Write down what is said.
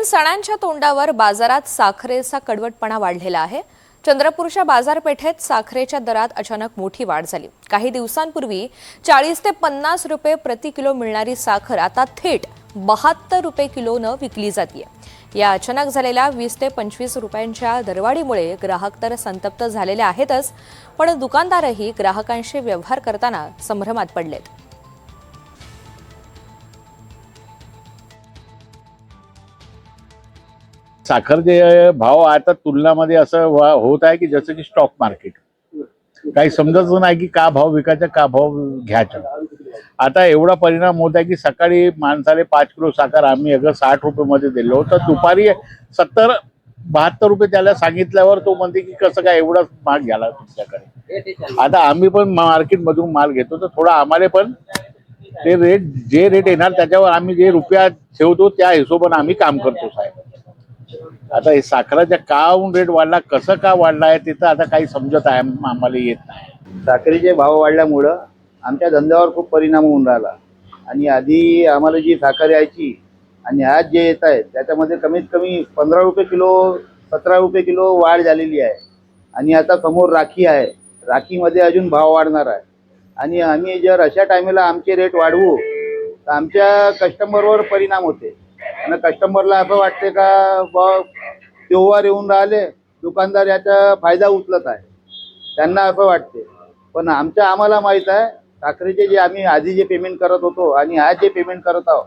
सणांच्या तोंडावर बाजारात साखरेचा कडवटपणा वाढलेला आहे। चंद्रपूरच्या बाजारपेठेत साखरेच्या दरात अचानक मोठी वाढ झाली। काही दिवसांपूर्वी 40 ते 50 रुपये प्रति किलो मिळणारी साखर आता थेट 72 रुपये किलोने विकली जाते। या अचानक झालेल्या 20 ते 25 रुपयांच्या दरवाढीमुळे ग्राहक तर संतप्त झालेले आहेतच, पण दुकानदारही ग्राहकांशी व्यवहार करताना संभ्रमात पडलेत। साखर जे भाव आता तुलनामध्ये असं होत आहे की जसं की स्टॉक मार्केट काही समजत नाही की का भाव विकायचा का भाव घ्यायचा। आता एवढा परिणाम होत आहे की सकाळी माणसाले 5 किलो साखर आम्ही अगर 60 रुपये मध्ये दिलो तर दुपारी 70-72 रुपये त्याला सांगितल्यावर तो म्हणते की कसं काय एवढा महाग घ्याला तुमच्याकडे। आता आम्ही पण मार्केट मधून माल घेतो तर थोडा आम्हाला पण ते जे रेट येणार त्याच्यावर आम्ही जे रुपया ठेवतो त्या हिशोबाने आम्ही काम करतो साहेब। आता हे साखराचा काऊन रेट वाढला कसं का वाढला आहे तिथं आता काही समजत आहे आम्हाला येत नाही। साखरेचे भाव वाढल्यामुळं आमच्या धंद्यावर खूप परिणाम होऊन राहिला आणि आधी आम्हाला जी साखर यायची आणि आज जे येत आहे त्याच्यामध्ये कमीत कमी 15 रुपये किलो 17 रुपये किलो वाढ झालेली आहे। आणि आता समोर राखी आहे, राखीमध्ये अजून भाव वाढणार आहे आणि आम्ही जर अशा टायमेला आमचे रेट वाढवू तर आमच्या कस्टमरवर परिणाम होते आणि कस्टमरला असं वाटते का त्योहार येऊन राहिले दुकानदार याचा फायदा उचलत आहे, त्यांना असं वाटते। पण आम्हाला माहित आहे साखरेचे जे आम्ही आधी जे पेमेंट करत होतो आणि आज जे पेमेंट करत आहोत